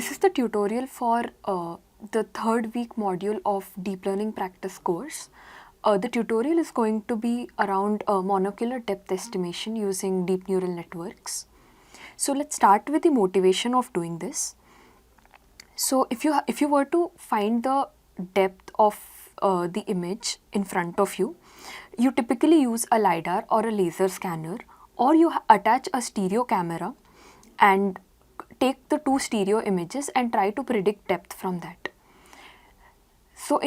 This is the tutorial for the third week module of Deep Learning Practice course. The tutorial is going to be around monocular depth estimation using deep neural networks. So let's start with the motivation of doing this. So if you were to find the depth of the image in front of you, you typically use a LiDAR or a laser scanner, or you attach a stereo camera and take the two stereo images and try to predict depth from that. So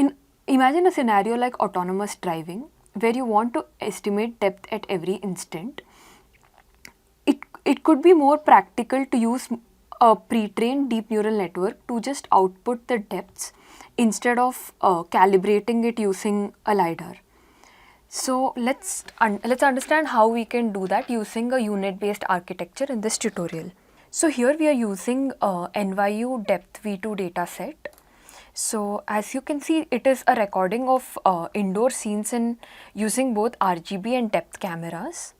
imagine a scenario like autonomous driving where you want to estimate depth at every instant. It could be more practical to use a pre-trained deep neural network to just output the depths instead of calibrating it using a LiDAR. So let's understand how we can do that using a UNet based architecture in this tutorial. So here we are using NYU Depth V2 dataset. So as you can see, it is a recording of indoor scenes in using both RGB and depth cameras.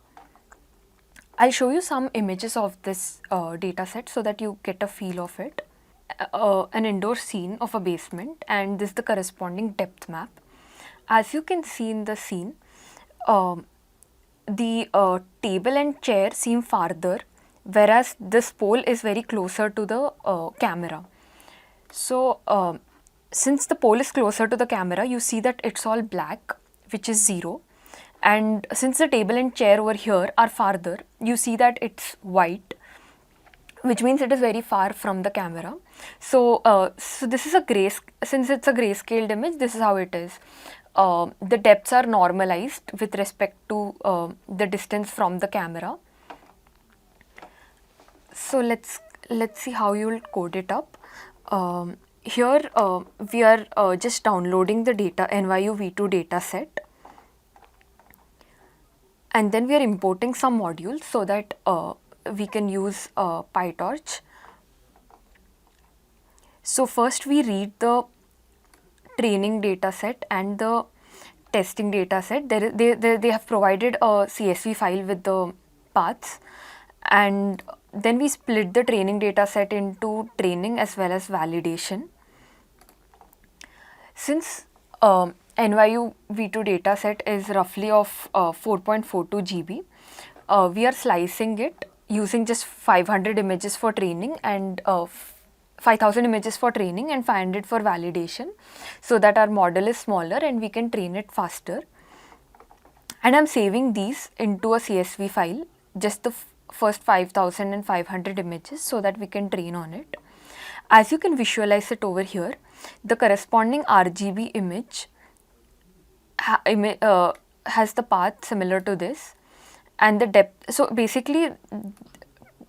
I'll show you some images of this dataset so that you get a feel of it. An indoor scene of a basement, and this is the corresponding depth map. As you can see in the scene, the table and chair seem farther, whereas this pole is very closer to the camera. So since the pole is closer to the camera, you see that it's all black, which is 0. And since the table and chair over here are farther, you see that it's white, which means it is very far from the camera. So this is since it's a grayscaled image, this is how it is. The depths are normalized with respect to the distance from the camera. So let's see how you will code it up. Here we are just downloading the NYU V2 data set, and then we are importing some modules so that we can use PyTorch. So first we read the training data set and the testing data set. They have provided a CSV file with the paths, and then we split the training data set into training as well as validation. Since NYU V2 dataset is roughly of 4.42 GB, we are slicing it using just 500 images for training and 5,000 images for training and 500 for validation, so that our model is smaller and we can train it faster. And I'm saving these into a CSV file, just the first 5,500 images, so that we can train on it. As you can visualize it over here, the corresponding RGB image has the path similar to this, and the depth. So basically,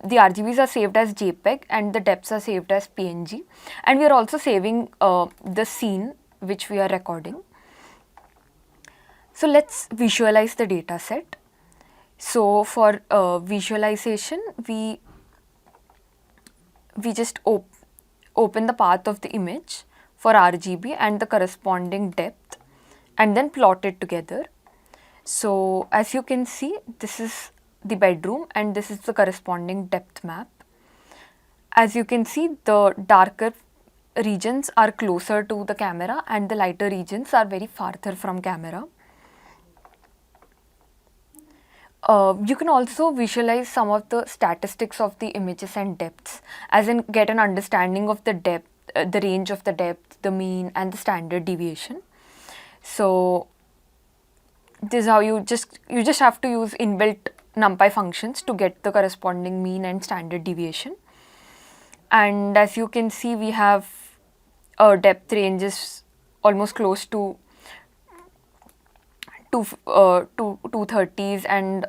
the RGBs are saved as JPEG and the depths are saved as PNG, and we are also saving the scene which we are recording. So let's visualize the data set. So for visualization, we just open the path of the image for RGB and the corresponding depth, and then plot it together. So as you can see, this is the bedroom and this is the corresponding depth map. As you can see, the darker regions are closer to the camera and the lighter regions are very farther from camera. You can also visualize some of the statistics of the images and depths, as in get an understanding of the depth, the range of the depth, the mean and the standard deviation. So this is how you just have to use inbuilt NumPy functions to get the corresponding mean and standard deviation. And as you can see, we have depth ranges almost close to 230s, and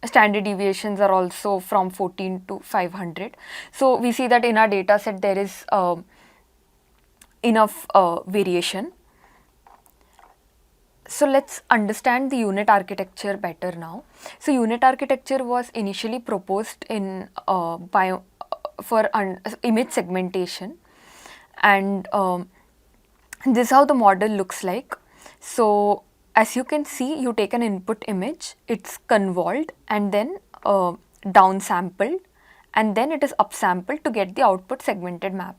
standard deviations are also from 14 to 500. So we see that in our data set there is enough variation. So let's understand the UNet architecture better now. So UNet architecture was initially proposed in for image segmentation, and this is how the model looks like. So as you can see, you take an input image, it's convolved and then downsampled, and then it is upsampled to get the output segmented map.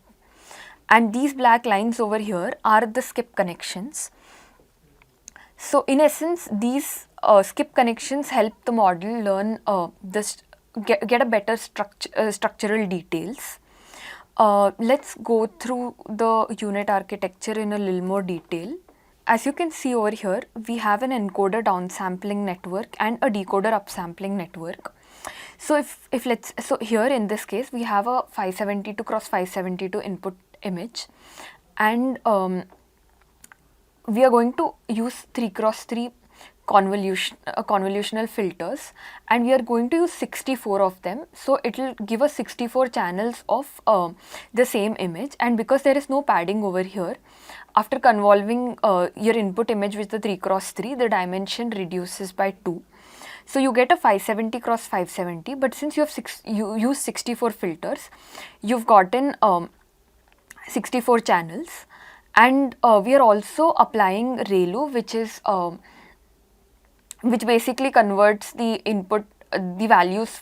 And these black lines over here are the skip connections. So in essence, these skip connections help the model learn get a better structural details. Let's go through the UNet architecture in a little more detail. As you can see over here, we have an encoder downsampling network and a decoder upsampling network. So so here in this case, we have a 572 cross 572 input image, and we are going to use 3 cross 3 convolutional filters, and we are going to use 64 of them. So it will give us 64 channels of the same image, and because there is no padding over here, after convolving your input image with the 3 cross 3, the dimension reduces by 2. So you get a 570 cross 570, but since you use 64 filters, you've gotten 64 channels. And we are also applying ReLU, which basically converts the input, the values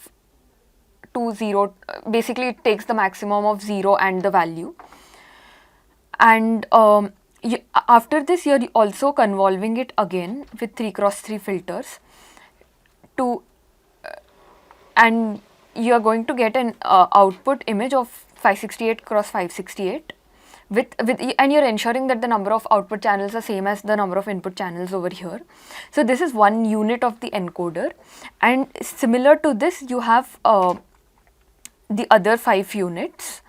to 0. Basically, it takes the maximum of 0 and the value. And after this, you are also convolving it again with 3 cross 3 filters and you are going to get an output image of 568 cross 568. And you're ensuring that the number of output channels are same as the number of input channels over here. So this is one unit of the encoder, and similar to this you have the other 5 units,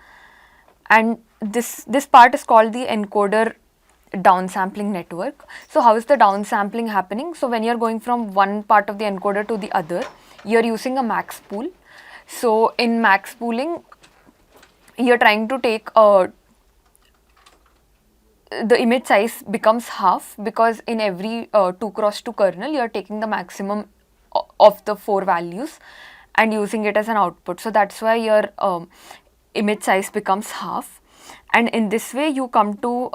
and this part is called the encoder downsampling network. So how is the downsampling happening? So when you're going from one part of the encoder to the other, you're using a max spool. So in max spooling, you're trying to take the image size becomes half, because in every 2 cross 2 kernel you are taking the maximum of the 4 values and using it as an output. So that's why your image size becomes half, and in this way you come to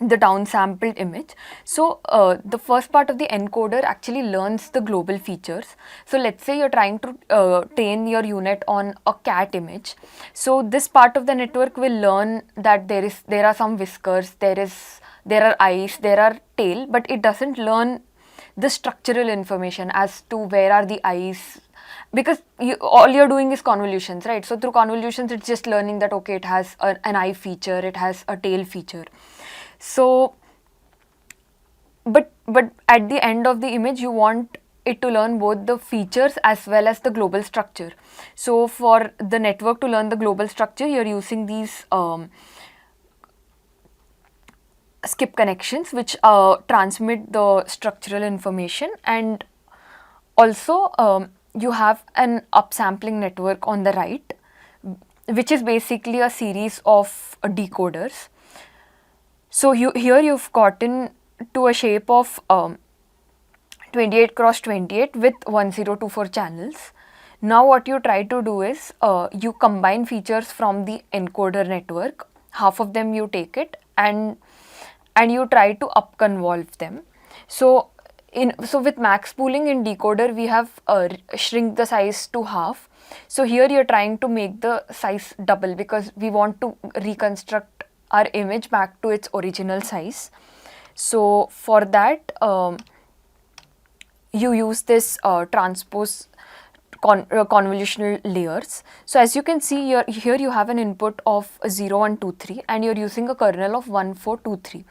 the downsampled image. So the first part of the encoder actually learns the global features. So let's say you're trying to train your UNet on a cat image. So this part of the network will learn that there are some whiskers, there are eyes, there are tail, but it doesn't learn the structural information as to where are the eyes, because all you're doing is convolutions, right? So through convolutions, it's just learning that okay, it has an eye feature, it has a tail feature. So, but at the end of the image, you want it to learn both the features as well as the global structure. So for the network to learn the global structure, you're using these skip connections which transmit the structural information, and also you have an upsampling network on the right, which is basically a series of decoders. So here you've gotten to a shape of 28 cross 28 with 1024 channels. Now what you try to do is you combine features from the encoder network. Half of them you take it and you try to upconvolve them. So with max pooling in decoder, we have shrink the size to half. So here you're trying to make the size double, because we want to reconstruct our image back to its original size. So for that, you use this transpose convolutional layers. So as you can see here you have an input of 0, 1, 2, 3, and you're using a kernel of 1, 4, 2, 3.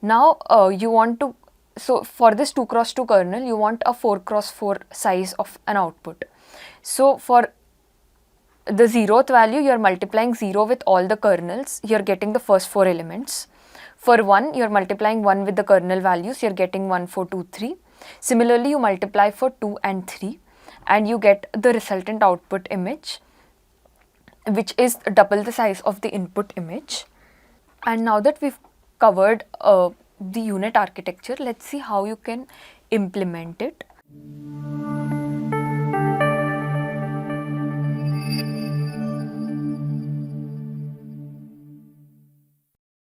Now you want to, so for this 2 cross 2 kernel, you want a 4 cross 4 size of an output. So for the 0th value, you are multiplying 0 with all the kernels, you are getting the first 4 elements. For 1, you are multiplying 1 with the kernel values, you are getting 1, 4, 2, 3. Similarly, you multiply for 2 and 3, and you get the resultant output image, which is double the size of the input image. And now that we've covered the UNet architecture, let's see how you can implement it.